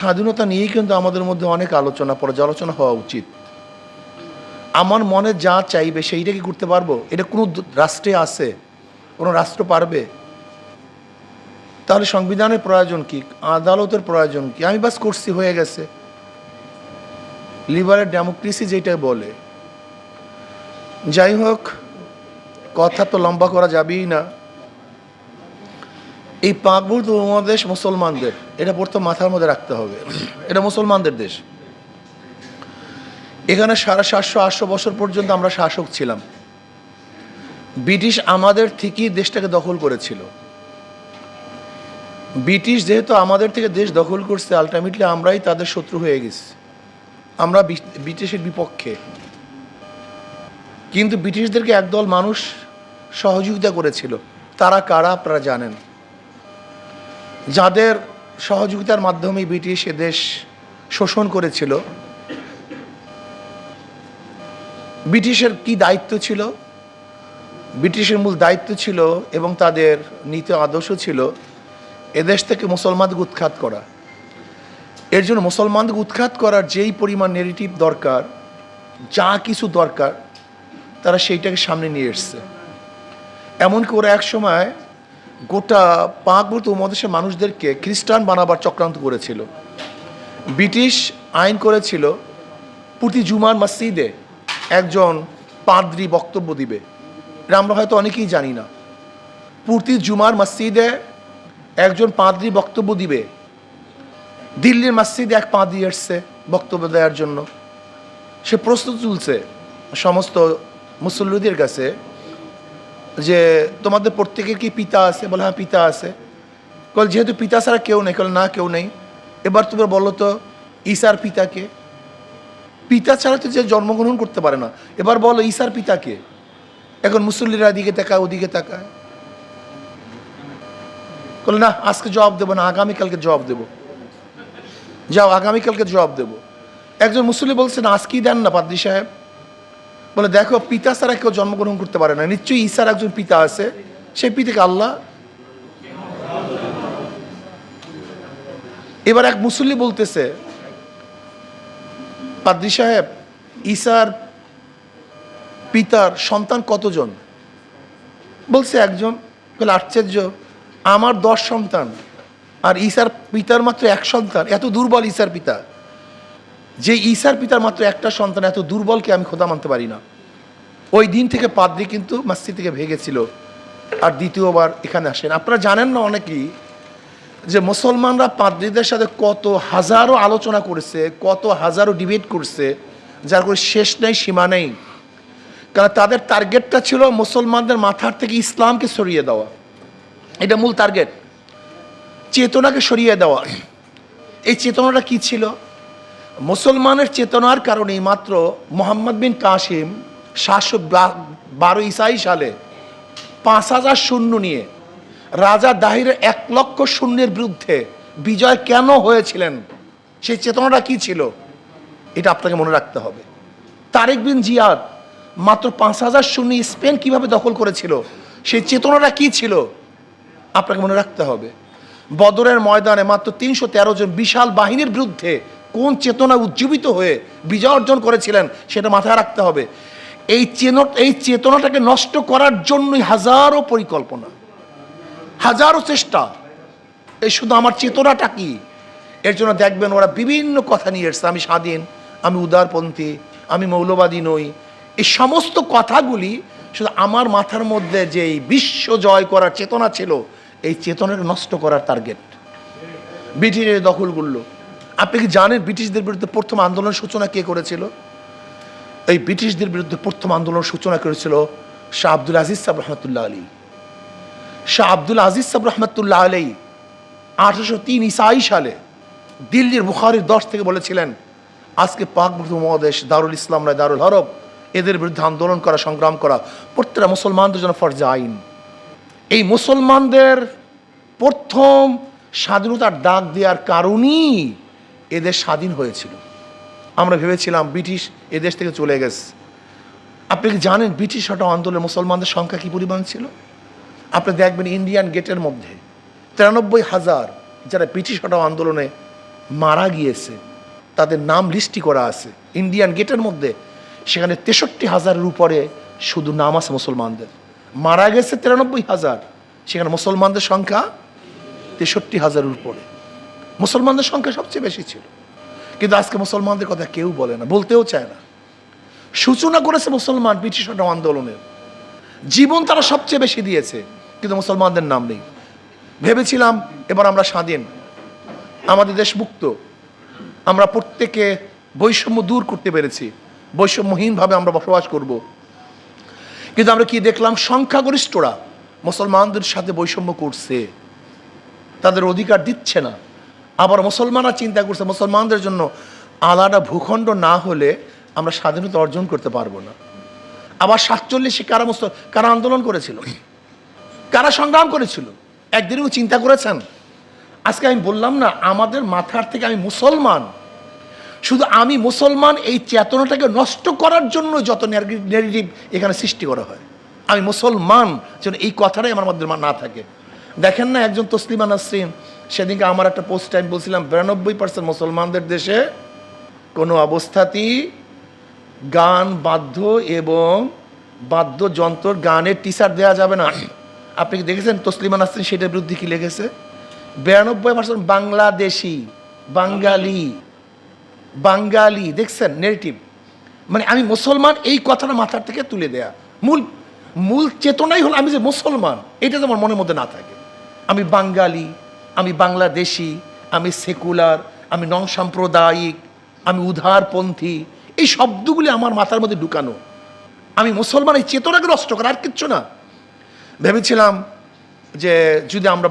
স্বাধীনতা নিয়েই কিন্তু আমাদের মধ্যে অনেক আলোচনা পর্যালোচনা হওয়া উচিত। আমার মনে যা চাইবে সেইটা কি করতে পারবো? এটা কোনো রাষ্ট্রে আছে? কোনো রাষ্ট্র পারবে? তাহলে সংবিধানের প্রয়োজন কি? আদালতের প্রয়োজন কি? আমি বাস করছি, হয়ে গেছে। লিবারেল ডেমোক্রেসি যেটা বলে। যাই হোক, কথা তো লম্বা করা যাবেই না। এই পাকবুদ উপমহাদেশ মুসলমানদের, এটা প্রথম মাথার মধ্যে রাখতে হবে। এটা মুসলমানদের দেশ। এখানে 750-800 বছর পর্যন্ত আমরা শাসক ছিলাম। ব্রিটিশ আমাদের থেকেই দেশটাকে দখল করেছিল। ব্রিটিশ যেহেতু আমাদের থেকে দেশ দখল করছে, আলটিমেটলি আমরাই তাদের শত্রু হয়ে গেছি। আমরা ব্রিটিশের বিপক্ষে। কিন্তু ব্রিটিশদেরকে একদল মানুষ সহযোগিতা করেছিল। তারা কারা আপনারা জানেন। যাদের সহযোগিতার মাধ্যমে ব্রিটিশ এ দেশ শোষণ করেছিল। ব্রিটিশের কি দায়িত্ব ছিল? ব্রিটিশের মূল দায়িত্ব ছিল এবং তাদের নীতি আদর্শ ছিল এদেশ থেকে মুসলমানদের উৎখাত করা। এর জন্য মুসলমানদের উৎখাত করার যেই পরিমাণ নেগেটিভ দরকার, যা কিছু দরকার, তারা সেইটাকে সামনে নিয়ে এসছে। এমনকি ওরা এক সময় গোটা পাকবুদ উপমহাদেশের মানুষদেরকে খ্রিস্টান বানাবার চক্রান্ত করেছিল। ব্রিটিশ আইন করেছিল প্রতি জুমার মসজিদে একজন পাদ্রী বক্তব্য দিবে। এটা আমরা হয়তো অনেকেই জানি না। প্রতি জুমার মসজিদে একজন পাদ্রী বক্তব্য দিবে। দিল্লির মসজিদে এক পাদ্রী এসছে বক্তব্য দেওয়ার জন্য। সে প্রশ্ন তুলছে সমস্ত মুসল্লিদের কাছে যে তোমাদের প্রত্যেকের কি পিতা আছে? বলে হ্যাঁ, পিতা আছে। কল যেহেতু পিতা ছাড়া কেউ নেই। কল না, কেউ নেই। এবার তুমি বলো তো ঈসার পিতাকে। পিতা ছাড়া তো যে জন্মগ্রহণ করতে পারে না। এবার বলো ঈসার পিতাকে। এখন মুসল্লিরা এদিকে তাকায়, ওদিকে তাকায়। বলে না, আজকে জবাব দেবো না, আগামীকালকে জবাব দেবো। যাও, আগামীকালকে জবাব দেবো। একজন মুসল্লি বলছে না, আজকেই দেন না পাদ্রী সাহেব। বলে দেখো, পিতা ছাড়া কেউ জন্মগ্রহণ করতে পারে না। নিশ্চয়ই ঈসার একজন পিতা আছে, সেই পিতাকে আল্লাহ। এবার এক মুসল্লি বলতেছে, পাদ্রী সাহেব, ঈসার পিতার সন্তান কতজন? বলছে একজন। বলে আশ্চর্য, আমার 10 সন্তান আর ঈসার পিতার মাত্র 1 সন্তান। এত দুর্বল ঈসার পিতা। যে ঈসার পিতার মাত্র একটা সন্তান, এত দুর্বলকে আমি খোদা মানতে পারি না। ওই দিন থেকে পাদ্রী কিন্তু মসজিদ থেকে ভেগেছিল আর দ্বিতীয়বার এখানে আসেন। আপনারা জানেন না অনেকেই যে মুসলমানরা পাদ্রীদের সাথে কত হাজারো আলোচনা করেছে, কত হাজারো ডিবেট করছে, যার কোনো শেষ নেই, সীমা নেই। কারণ তাদের টার্গেটটা ছিল মুসলমানদের মাথার থেকে ইসলামকে সরিয়ে দেওয়া। এটা মূল টার্গেট। চেতনাকে সরিয়ে দেওয়া। এই চেতনাটা কি ছিল? মুসলমানের চেতনার কারণেই মাত্র মোহাম্মদ বিন কাসিম 712 ঈসাই সালে 5000 সৈন্য নিয়ে রাজা দাহিরের 1 লক্ষ সৈন্যের বিরুদ্ধে বিজয় কেন হয়েছিলেন? সেই চেতনাটা কি ছিল? এটা আপনাকে মনে রাখতে হবে। তারেক বিন জিয়াদ মাত্র 5000 সৈন্য স্পেন কিভাবে দখল করেছিল? সেই চেতনাটা কি ছিল? আপনাকে মনে রাখতে হবে। বদরের ময়দানে মাত্র 313 জন বিশাল বাহিনীর বিরুদ্ধে কোন চেতনা উজ্জীবিত হয়ে বিজয় অর্জন করেছিলেন, সেটা মাথায় রাখতে হবে। এই চেতনাটাকে নষ্ট করার জন্যই হাজারো পরিকল্পনা, হাজারো চেষ্টা। এই শুধু আমার চেতনাটা কি, এর জন্য দেখবেন ওরা বিভিন্ন কথা নিয়ে এসছে। আমি স্বাধীন, আমি উদারপন্থী, আমি মৌলবাদী নই। এই সমস্ত কথাগুলি শুধু আমার মাথার মধ্যে যে বিশ্ব জয় করার চেতনা ছিল, এই চেতনাকে নষ্ট করার টার্গেট। ব্রিটিশের দখল করলো। আপনি কি জানেন ব্রিটিশদের বিরুদ্ধে প্রথম আন্দোলনের সূচনা কে করেছিল? এই ব্রিটিশদের বিরুদ্ধে প্রথম আন্দোলনের সূচনা করেছিল শাহ আব্দুল আজিজ সাহেব রহমতুল্লাহ আলী। শাহ আব্দুল আজিজ সাহেব রহমতুল্লাহ আলী 1803 ঈসাই সালে দিল্লির বুখারীর 10 থেকে বলেছিলেন, আজকে পাকবুদ উপমহাদেশ দারুল ইসলাম নয়, দারুল হরব। এদের বিরুদ্ধে আন্দোলন করা, সংগ্রাম করা প্রত্যেকটা মুসলমানদের জন্য ফরজে আইন। এই মুসলমানদের প্রথম স্বাধীনতার ডাক দেওয়ার কারণেই এদের স্বাধীন হয়েছিল। আমরা ভেবেছিলাম ব্রিটিশ এদেশ থেকে চলে গেছে। আপনি কি জানেন ব্রিটিশ হটাও আন্দোলনে মুসলমানদের সংখ্যা কী পরিমাণ ছিল? আপনি দেখবেন ইন্ডিয়ান গেটের মধ্যে 93,000 যারা ব্রিটিশ হটাও আন্দোলনে মারা গিয়েছে, তাদের নাম লিস্টি করা আছে ইন্ডিয়ান গেটের মধ্যে, সেখানে 63,000-এর উপরে শুধু নাম আছে মুসলমানদের। মারা গেছে 93,000, সেখানে মুসলমানদের সংখ্যা 63,000-এর উপরে। মুসলমানদের সংখ্যা সবচেয়ে বেশি ছিল, কিন্তু আজকে মুসলমানদের কথা কেউ বলে না, বলতেও চায় না। সূচনা করেছে মুসলমান ব্রিটিশ আন্দোলনের, জীবন তারা সবচেয়ে বেশি দিয়েছে, কিন্তু মুসলমানদের নাম নেই। ভেবেছিলাম এবার আমরা স্বাধীন, আমাদের দেশ মুক্ত, আমরা প্রত্যেকে বৈষম্য দূর করতে পেরেছি, বৈষম্যহীনভাবে আমরা বসবাস করব। কিন্তু আমরা কি দেখলাম? সংখ্যাগরিষ্ঠরা মুসলমানদের সাথে বৈষম্য করছে, তাদের অধিকার দিচ্ছে না। আবার মুসলমানরা চিন্তা করছে মুসলমানদের জন্য আলাদা ভূখণ্ড না হলে আমরা স্বাধীনতা অর্জন করতে পারবো না। আবার 47-এ কারা আন্দোলন করেছিল, কারা সংগ্রাম করেছিল, একদিনও চিন্তা করেছেন? আজকে আমি বললাম না, আমাদের মাথার থেকে আমি মুসলমান, শুধু আমি মুসলমান এই চেতনাটাকে নষ্ট করার জন্য যত নেগেটিভ এখানে সৃষ্টি করা হয়। আমি মুসলমান যেন এই কথাটাই আমার মধ্যে না থাকে। দেখেন না, একজন তসলিমা নাসরিন, সেদিনকে আমার একটা পোস্টে আমি বলছিলাম 92% মুসলমানদের দেশে কোনো অবস্থাতেই গান বাদ্য এবং বাদ্যযন্ত্র গানের টিচার দেওয়া যাবে না। আপনি কি দেখেছেন তসলিমা নাসরিন সেটার বিরুদ্ধে কি লিখেছে? 92% বাংলাদেশি, বাঙালি দেখছেন নেগেটিভ। মানে আমি মুসলমান এই কথাটা মাথার থেকে তুলে দেয়া, মূল চেতনাই হলো আমি যে মুসলমান, এটা তো আমার মনের মধ্যে না থাকে। আমি বাঙালি, আমি বাংলাদেশি, আমি সেকুলার, আমি নন সাম্প্রদায়িক, আমি উদারপন্থী, এই শব্দগুলি আমার মাথার মধ্যে ঢুকানো। আমি মুসলমান, এই চেতনাকে নষ্ট করা, আর কিচ্ছু না। ভেবেছিলাম যে যদি আমরা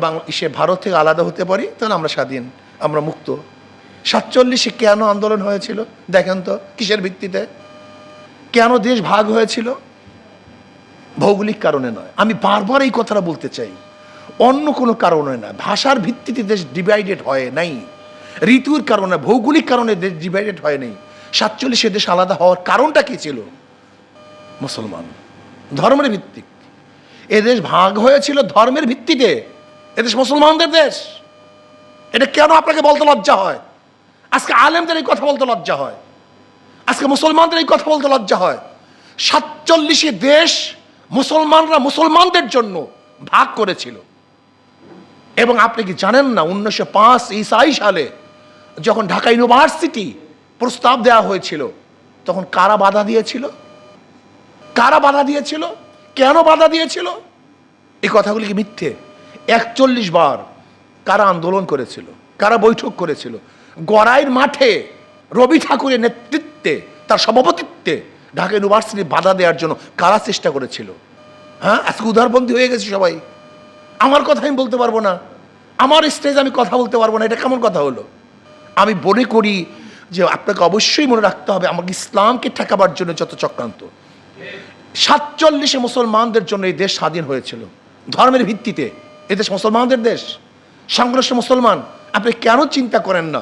ভারত থেকে আলাদা হতে পারি তাহলে আমরা স্বাধীন, আমরা মুক্ত। 47-এ কেন আন্দোলন হয়েছিল দেখেন তো? কিসের ভিত্তিতে? কেন দেশ ভাগ হয়েছিল? ভৌগোলিক কারণে নয়, আমি বারবার এই কথাটা বলতে চাই, অন্য কোনো কারণে নয়। ভাষার ভিত্তিতে দেশ ডিভাইডেড হয় নাই, ঋতুর কারণে, ভৌগোলিক কারণে দেশ ডিভাইডেড হয় নাই। 47-এ দেশ আলাদা হওয়ার কারণটা কি ছিল? মুসলমান, ধর্মের ভিত্তিক। এদেশ ভাগ হয়েছিল ধর্মের ভিত্তিতে, এদেশ মুসলমানদের দেশ। এটা কেন আপনাকে বলতে লজ্জা হয়? আজকে আলেমদের এই কথা বলতে লজ্জা হয়, আজকে মুসলমানদের এই কথা বলতে লজ্জা হয়। 47-এ দেশ মুসলমানরা মুসলমানদের জন্য ভাগ করেছিল। এবং আপনি কি জানেন না 1905 ঈসাই সালে যখন ঢাকা ইউনিভার্সিটি প্রস্তাব দেওয়া হয়েছিল, তখন কারা বাধা দিয়েছিল? কারা বাধা দিয়েছিল? কেন বাধা দিয়েছিল? এই কথাগুলি কি মিথ্যে? 41 বার কারা আন্দোলন করেছিল, কারা বৈঠক করেছিল? গড়াইয়ের মাঠে রবি ঠাকুরের নেতৃত্বে, তার সভাপতিত্বে ঢাকা ইউনিভার্সিটি বাধা দেওয়ার জন্য কারা চেষ্টা করেছিল? হ্যাঁ, আজকে উদারপন্থী হয়ে গেছে সবাই। আমার কথা আমি বলতে পারবো না, আমার স্টেজ আমি কথা বলতে পারবো না, এটা কেমন কথা হলো? আমি মনে করি যে আপনাকে অবশ্যই মনে রাখতে হবে, আমাকে ইসলামকে ঠেকাবার জন্য যত চক্রান্ত। 47-এ মুসলমানদের জন্য এই দেশ স্বাধীন হয়েছিল ধর্মের ভিত্তিতে। এদেশ মুসলমানদের দেশ, সংঘর্ষ মুসলমান। আপনি কেন চিন্তা করেন না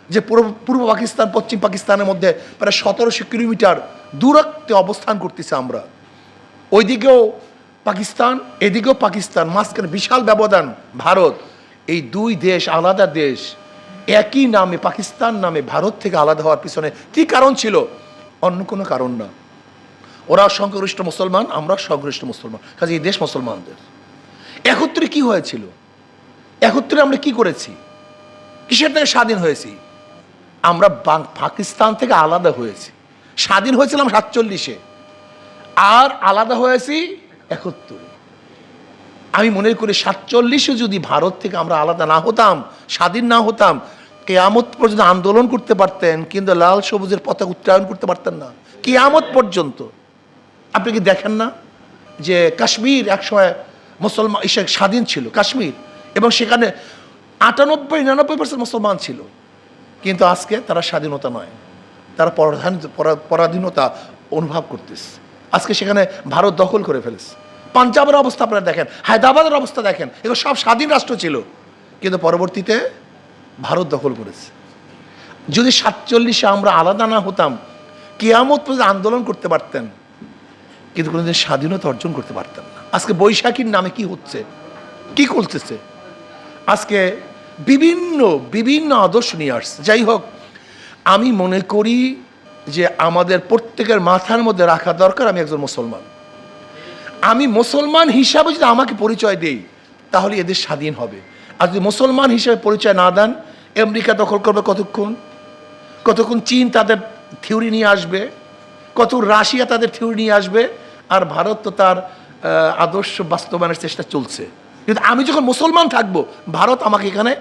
যে পূর্ব পাকিস্তান পশ্চিম পাকিস্তানের মধ্যে প্রায় 1700 কিলোমিটার দূরত্বে অবস্থান করতেছে আমরা? ওইদিকেও পাকিস্তান, এদিকেও পাকিস্তান, মাঝখানে বিশাল ব্যবধান ভারত। এই দুই দেশ আলাদা দেশ, একই নামে পাকিস্তান নামে ভারত থেকে আলাদা হওয়ার পিছনে কি কারণ ছিল? অন্য কোনো কারণ না। ওরা সংখ্যাগরিষ্ঠ মুসলমান, আমরা সংখ্যাগরিষ্ঠ মুসলমান, কাজে এই দেশ মুসলমানদের। একত্রে কি হয়েছিল? একত্রে আমরা কি করেছি? কিসের থেকে স্বাধীন হয়েছি? আমরা পাকিস্তান থেকে আলাদা হয়েছি। স্বাধীন হয়েছিলাম 47-এ, আর আলাদা হয়েছি 71-এ। আমি মনে করি 47-এ যদি ভারত থেকে আমরা আলাদা না হতাম, স্বাধীন না হতাম, কিয়ামত পর্যন্ত আন্দোলন করতে পারতেন, কিন্তু লাল সবুজের পতাকা উত্তোলন করতে পারতেন না কিয়ামত পর্যন্ত। আপনি কি দেখেন না যে কাশ্মীর একসময় মুসলমান স্বাধীন ছিল, কাশ্মীর, এবং সেখানে 98-99% মুসলমান ছিল, কিন্তু আজকে তারা স্বাধীনতা নয়, তারা পরাধীনতা অনুভব করতেছে। আজকে সেখানে ভারত দখল করে ফেলেছে। পাঞ্জাবের অবস্থা আপনারা দেখেন, হায়দ্রাবাদের অবস্থা দেখেন, এগুলো সব স্বাধীন রাষ্ট্র ছিল, কিন্তু পরবর্তীতে ভারত দখল করেছে। যদি 47-এ আমরা আলাদা না হতাম, কিয়ামত পর্যন্ত আন্দোলন করতে পারতেন, কিন্তু কোনোদিন স্বাধীনতা অর্জন করতে পারতেন না। আজকে বৈশাখীর নামে কি হচ্ছে, কি করতেছে? আজকে বিভিন্ন বিভিন্ন আদর্শ নিয়ে আসছে। যাই হোক, আমি মনে করি যে আমাদের প্রত্যেকের মাথার মধ্যে রাখা দরকার আমি একজন মুসলমান। আমি মুসলমান হিসাবে যদি আমাকে পরিচয় দেই তাহলে এদের স্বাধীন হবে। আর যদি মুসলমান হিসেবে পরিচয় না দেন, আমেরিকা দখল করবে কতক্ষণ, কতক্ষণ চীন তাদের থিওরি নিয়ে আসবে, কত রাশিয়া তাদের থিওরি নিয়ে আসবে, আর ভারত তো তার আদর্শ বাস্তবায়নের চেষ্টা চলছে। কিন্তু আমি যখন মুসলমান থাকবো, ভারত আমাকে এখানে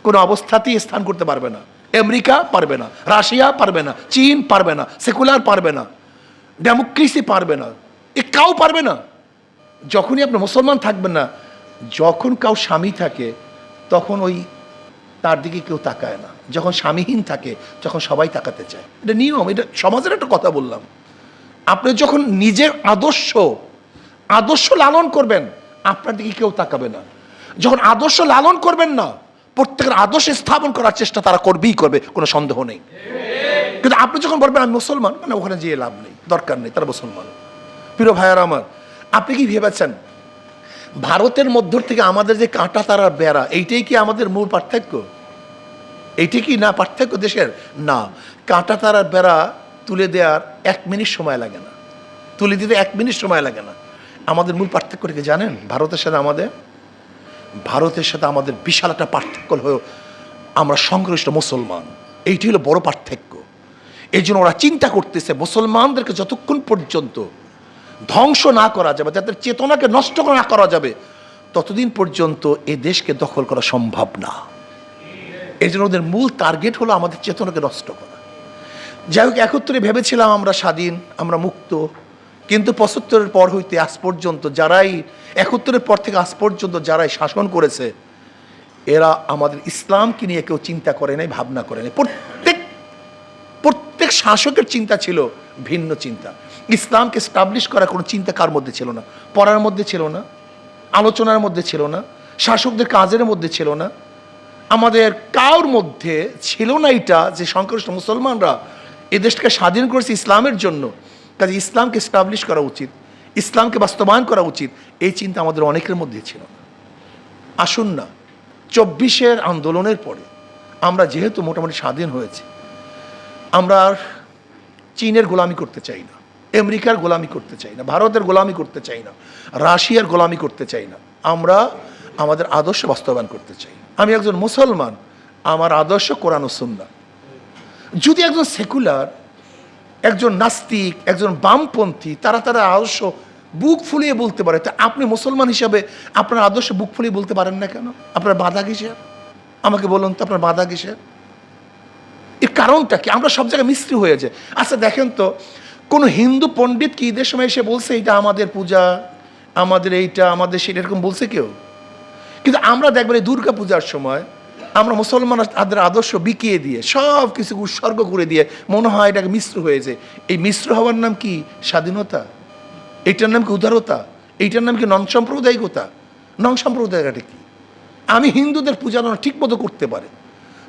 কোনো অবস্থাতেই স্থান করতে পারবে না, আমেরিকা পারবে না, রাশিয়া পারবে না, চীন পারবে না, সেকুলার পারবে না, ডেমোক্রেসি পারবে না, এ কাউ পারবে না। যখনই আপনি মুসলমান থাকবেন না, যখন কাউ স্বামী থাকে তখন ওই তার দিকে কেউ তাকায় না, যখন স্বামীহীন থাকে যখন সবাই তাকাতে চায়। এটা নিয়ম, এটা সমাজের একটা কথা বললাম। আপনি যখন নিজের আদর্শ লালন করবেন, আপনার দিকে কেউ তাকাবে না। যখন আদর্শ লালন করবেন না, প্রত্যেকের আদর্শ স্থাপন করার চেষ্টা তারা করবেই করবে, কোনো সন্দেহ নেই। কিন্তু আপনি যখন বলবেন আমি মুসলমান, মানে ওখানে যেয়ে লাভ নেই, দরকার নেই, তারা মুসলমান। প্রিয় ভাইয়ার আমার, আপনি কি ভেবেছেন ভারতের মধ্য থেকে আমাদের যে কাঁটা তারার বেড়া, এইটাই কি আমাদের মূল পার্থক্য? এইটাই কি না পার্থক্য দেশের? না, কাঁটা তারার বেড়া তুলে দেওয়ার 1 মিনিট সময় লাগে না, তুলে দিতে 1 মিনিট সময় লাগে না। আমাদের মূল পার্থক্য কি জানেন? ভারতের সাথে আমাদের বিশাল একটা পার্থক্য হলো আমরা সংশ্লিষ্ট মুসলমান। এইটি হলো বড় পার্থক্য। এই জন্য ওরা চিন্তা করতেছে মুসলমানদেরকে যতক্ষণ পর্যন্ত ধ্বংস না করা যাবে, যাদের চেতনাকে নষ্ট না করা যাবে, ততদিন পর্যন্ত এ দেশকে দখল করা সম্ভব না। এই জন্য ওদের মূল টার্গেট হলো আমাদের চেতনাকে নষ্ট করা। যাই হোক, 71 ভেবেছিলাম আমরা স্বাধীন, আমরা মুক্ত, কিন্তু 75-এর পর হইতে আজ পর্যন্ত যারাই 71-এর পর থেকে আজ পর্যন্ত যারাই শাসন করেছে, এরা আমাদের ইসলামকে নিয়ে কেউ চিন্তা করে নাই, ভাবনা করে নাই। প্রত্যেক শাসকের চিন্তা ছিল ভিন্ন চিন্তা। ইসলামকে স্টাবলিশ করার কোনো চিন্তা কার মধ্যে ছিল না, পড়ার মধ্যে ছিল না, আলোচনার মধ্যে ছিল না, শাসকদের কাজের মধ্যে ছিল না, আমাদের কার মধ্যে ছিল না এটা যে সংখ্যাগরিষ্ঠ মুসলমানরা এ দেশটাকে স্বাধীন করেছে ইসলামের জন্য, কাজে ইসলামকে স্টাবলিশ করা উচিত, ইসলামকে বাস্তবায়ন করা উচিত, এই চিন্তা আমাদের অনেকের মধ্যে ছিল না। আসুন না, 24-এর আন্দোলনের পরে আমরা যেহেতু মোটামুটি স্বাধীন হয়েছে, আমরা আর চীনের গোলামি করতে চাই না, আমেরিকার গোলামি করতে চাই না, ভারতের গোলামি করতে চাই না, রাশিয়ার গোলামি করতে চাই না। আমরা আমাদের আদর্শ বাস্তবায়ন করতে চাই। আমি একজন মুসলমান, আমার আদর্শ কোরআন ও সুন্নাহ। যদি একজন সেকুলার, একজন নাস্তিক, একজন বামপন্থী তারা আদর্শ বুক ফুলিয়ে বলতে পারে, তা আপনি মুসলমান হিসাবে আপনার আদর্শ বুক ফুলিয়ে বলতে পারেন না কেন? আপনার বাধা কিসের? আমাকে বলুন তো, আপনার বাধা কিসের? এর কারণটা কি? আমরা সব জায়গায় মিস্ত্রি হয়ে যায়। আচ্ছা দেখেন তো, কোনো হিন্দু পণ্ডিত কি ঈদের সময় এসে বলছে এটা আমাদের পূজা, আমাদের এইটা, আমাদের সেটা, এরকম বলছে কেউ? কিন্তু আমরা দেখবেন এই দুর্গা পূজার সময় আমরা মুসলমান তাদের আদর্শ বিকিয়ে দিয়ে সব কিছু উৎসর্গ করে দিয়ে মনে হয় এটাকে মিশ্র হয়েছে। এই মিশ্র হওয়ার নাম কি? স্বাধীনতা। এইটার নাম কি উদারতা? এইটার নাম কি নন সাম্প্রদায়িকতা? নন সাম্প্রদায়িকতা কি? আমি হিন্দুদের পূজা ঠিক মতো করতে পারে,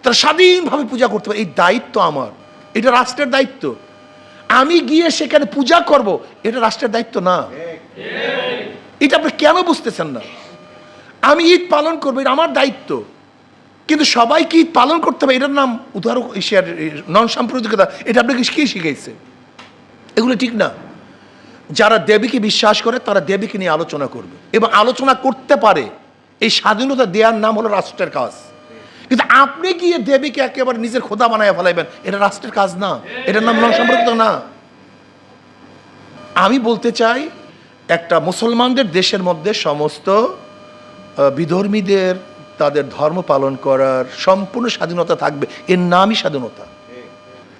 তারা স্বাধীনভাবে পূজা করতে পারে, এই দায়িত্ব আমার, এটা রাষ্ট্রের দায়িত্ব। আমি গিয়ে সেখানে পূজা করব, এটা রাষ্ট্রের দায়িত্ব না। এটা আপনি কেন বুঝতেছেন না? আমি ঈদ পালন করবো, এটা আমার দায়িত্ব, কিন্তু সবাইকে ঈদ পালন করতে হবে, এটার নাম উদাহরণ নন সাম্প্রদায়িকতা। এটা আপনাকে কি শিখাইছে? এগুলো ঠিক না। যারা দেবীকে বিশ্বাস করে তারা দেবীকে নিয়ে আলোচনা করবে এবং আলোচনা করতে পারে। এই স্বাধীনতা দেওয়ার নাম হলো রাষ্ট্রের কাজ। কিন্তু আপনি গিয়ে দেবীকে একেবারে নিজের খোদা বানায় ফেলাইবেন, এটা রাষ্ট্রের কাজ না, এটার নাম নন সাম্প্রদায়িকতা না। আমি বলতে চাই, একটা মুসলমানদের দেশের মধ্যে সমস্ত বিধর্মীদের তাদের ধর্ম পালন করার সম্পূর্ণ স্বাধীনতা থাকবে, এর নামই স্বাধীনতা।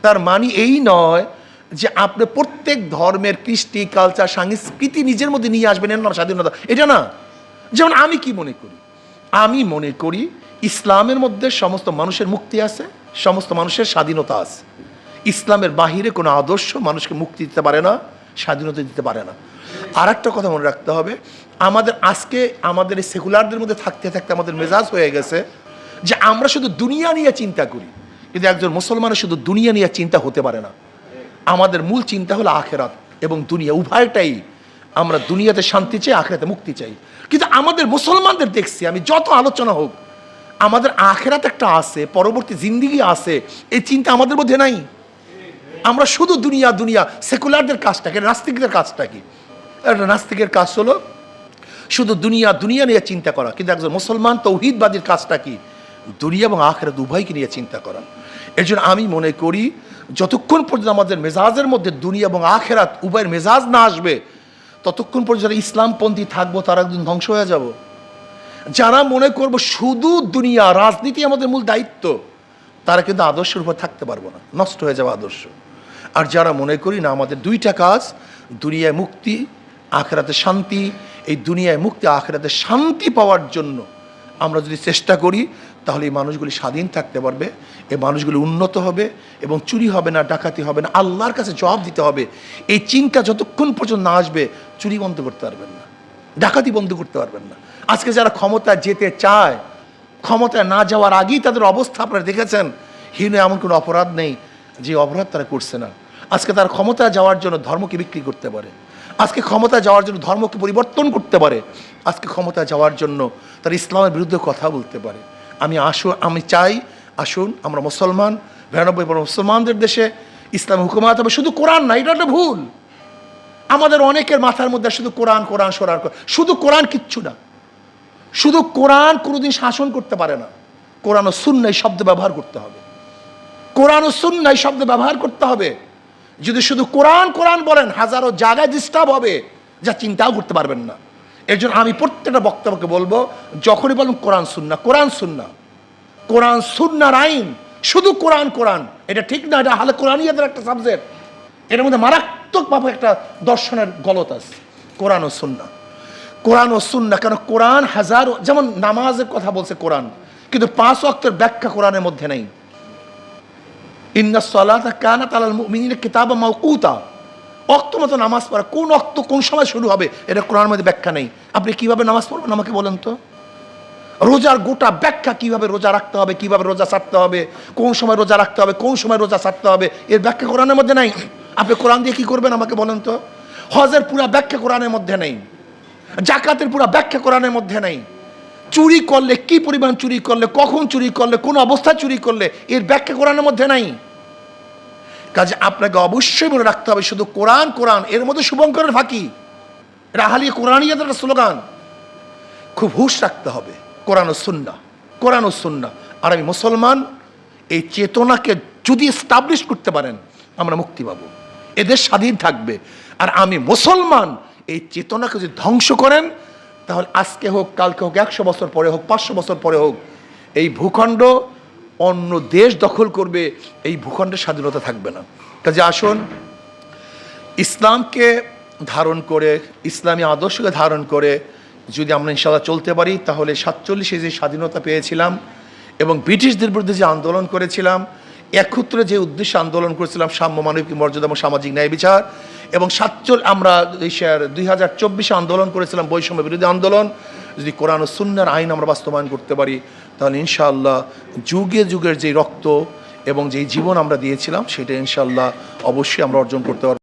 তার মানে এই নয় যে আপনি প্রত্যেক ধর্মের কৃষ্টি, কালচার, সংস্কৃতি নিজের মধ্যে নিয়ে আসবেন, এর নাম স্বাধীনতা, এটা না। যেমন আমি কি মনে করি, আমি মনে করি ইসলামের মধ্যে সমস্ত মানুষের মুক্তি আছে, সমস্ত মানুষের স্বাধীনতা আছে। ইসলামের বাহিরে কোনো আদর্শ মানুষকে মুক্তি দিতে পারে না, স্বাধীনতা দিতে পারে না। আর একটা কথা মনে রাখতে হবে, আমাদের এই সেকুলারদের মধ্যে থাকতে থাকতে আমাদের মেজাজ হয়ে গেছে যে আমরা শুধু দুনিয়া নিয়ে চিন্তা করি, কিন্তু একজন মুসলমানের শুধু দুনিয়া নিয়ে চিন্তা হতে পারে না। আমাদের মূল চিন্তা হলো আখেরাত এবং দুনিয়া, উভয়টাই। আমরা দুনিয়াতে শান্তি চাই, আখেরাতে মুক্তি চাই। কিন্তু আমাদের মুসলমানদের দেখছি, আমি যত আলোচনা হোক, আমাদের আখেরাত একটা আছে, পরবর্তী জিন্দিগি আছে, এই চিন্তা আমাদের মধ্যে নাই। আমরা শুধু দুনিয়া দুনিয়া। সেকুলারদের কাজটা কি, নাস্তিকদের কাজটা কি? একটা নাস্তিকের কাজ হলো শুধু দুনিয়া দুনিয়া নিয়ে চিন্তা করা, কিন্তু একজন মুসলমান তৌহিদবাদীর কাজটা কি? দুনিয়া এবং আখেরাত উভয়কে নিয়ে চিন্তা করা। এর জন্য আমি মনে করি যতক্ষণ পর্যন্ত আমাদের মেজাজের মধ্যে দুনিয়া এবং আখেরাত উভয়ের মেজাজ না আসবে, ততক্ষণ পর্যন্ত যারা ইসলামপন্থী থাকবো তারা একদিন ধ্বংস হয়ে যাব। যারা মনে করবো শুধু দুনিয়া, রাজনীতি আমাদের মূল দায়িত্ব, তারা কিন্তু আদর্শের উপর থাকতে পারবো না, নষ্ট হয়ে যাবে আদর্শ। আর যারা মনে করি না আমাদের দুইটা কাজ, দুনিয়ায় মুক্তি আখেরাতে শান্তি, এই দুনিয়ায় মুক্তি আখেরাতে শান্তি পাওয়ার জন্য আমরা যদি চেষ্টা করি, তাহলে এই মানুষগুলি স্বাধীন থাকতে পারবে, এই মানুষগুলি উন্নত হবে এবং চুরি হবে না, ডাকাতি হবে না, আল্লাহর কাছে জবাব দিতে হবে। এই চিন্তা যতক্ষণ পর্যন্ত না আসবে, চুরি বন্ধ করতে পারবেন না, ডাকাতি বন্ধ করতে পারবেন না। আজকে যারা ক্ষমতায় যেতে চায়, ক্ষমতায় না যাওয়ার আগেই তাদের অবস্থা আপনারা দেখেছেন। হীন এমন কোনো অপরাধ নেই যে অপরাধ তারা করছে না। আজকে তারা ক্ষমতায় যাওয়ার জন্য ধর্মকে বিক্রি করতে পারে, আজকে ক্ষমতায় যাওয়ার জন্য ধর্মকে পরিবর্তন করতে পারে, আজকে ক্ষমতায় যাওয়ার জন্য তারা ইসলামের বিরুদ্ধে কথা বলতে পারে। আমি চাই আসুন আমরা মুসলমান, 92% মুসলমানদের দেশে ইসলামের হুকুমাত হবে। শুধু কোরআন না, এটা একটা ভুল। আমাদের অনেকের মাথার মধ্যে শুধু কোরআন কোরআন সরার, শুধু কোরআন কিচ্ছু না। শুধু কোরআন কোনোদিন শাসন করতে পারে না। কোরআন ও সুন্নাহ শব্দ ব্যবহার করতে হবে, কোরআন ও সুন্নাহ শব্দ ব্যবহার করতে হবে। যদি শুধু কোরআন কোরআন বলেন, হাজারো জায়গায় ডিস্টার্ব হবে, যা চিন্তাও করতে পারবেন না। এর জন্য আমি প্রত্যেকটা বক্তব্যকে বলবো, যখনই বলবেন কোরআন সুন্নাহ, কোরআন সুন্নাহ, কোরআন সুন্নাহর আইন, শুধু কোরআন কোরআন, এটা ঠিক না। এটা হালে কোরআনিয়াদের একটা সাবজেক্ট, এর মধ্যে মারাত্মকভাবে একটা দর্শনের গলত আছে। কোরআন ও সুন্নাহ, কোরআন ও সুন্নাহ। কেন কোরআন হাজারো, যেমন নামাজের কথা বলছে কোরআন, কিন্তু 5 ওয়াক্তের ব্যাখ্যা কোরআনের মধ্যে নেই। ইন্নাস সালাতা কানাত আলাল মুমিনিনা কিতাবাম মাওকুতা, ওয়াক্ত মতো নামাজ পড়া, কোন ওয়াক্ত কোন সময় শুরু হবে এটা কোরআনের মধ্যে ব্যাখ্যা নেই। আপনি কিভাবে নামাজ পড়বেন আমাকে বলেন তো? রোজার গোটা ব্যাখ্যা, কিভাবে রোজা রাখতে হবে, কিভাবে রোজা ছাড়তে হবে, কোন সময় রোজা রাখতে হবে, কোন সময় রোজা ছাড়তে হবে, এর ব্যাখ্যা কোরআনের মধ্যে নাই। আপনি কোরআন দিয়ে কি করবেন আমাকে বলেন তো? হজের পুরা ব্যাখ্যা কোরআনের মধ্যে নেই, জাকাতের পুরা ব্যাখ্যা কোরআনের মধ্যে নেই। চুরি করলে কি পরিমাণ চুরি করলে, কখন চুরি করলে, কোন অবস্থায় চুরি করলে, এর ব্যাখ্যা কোরআনের মধ্যে নাই। কাজে আপনাকে অবশ্যই মনে রাখতে হবে শুধু কোরআন কোরআন, এর মধ্যে শুভঙ্করের ফাঁকি, এটা আহলিয়া কোরআনিয়াদের একটা স্লোগান। খুব হুঁশ রাখতে হবে, কোরআন ও সুন্নাহ, কোরআন ও সুন্নাহ। আর আমি মুসলমান, এই চেতনাকে যদি এস্টাবলিশ করতে পারেন, আমরা মুক্তি পাবো, এদের স্বাধীন থাকবে। আর আমি মুসলমান, এই চেতনাকে যদি ধ্বংস করেন, তাহলে আজকে হোক, কালকে হোক, 100 বছর পরে হোক, 500 বছর পরে হোক, এই ভূখণ্ড অন্য দেশ দখল করবে, এই ভূখণ্ডের স্বাধীনতা থাকবে না। কাজে আসুন ইসলামকে ধারণ করে, ইসলামী আদর্শকে ধারণ করে যদি আমরা ইনশাআল্লাহ চলতে পারি, তাহলে 47-এ যে স্বাধীনতা পেয়েছিলাম এবং ব্রিটিশদের বিরুদ্ধে যে আন্দোলন করেছিলাম, একত্রে যে উদ্দেশ্যে আন্দোলন করেছিলাম, সাম্য, মানবিক মর্যাদা এবং সামাজিক ন্যায় বিচার, এবং আমরা 2024-এ আন্দোলন করেছিলাম বৈষম্য বিরোধী আন্দোলন, যদি কোরআন ও সুন্নাহর আইন আমরা বাস্তবায়ন করতে পারি, তাহলে ইনশাআল্লাহ যুগে যুগের যে রক্ত এবং যেই জীবন আমরা দিয়েছিলাম, সেটা ইনশাআল্লাহ অবশ্যই আমরা অর্জন করতে পারব।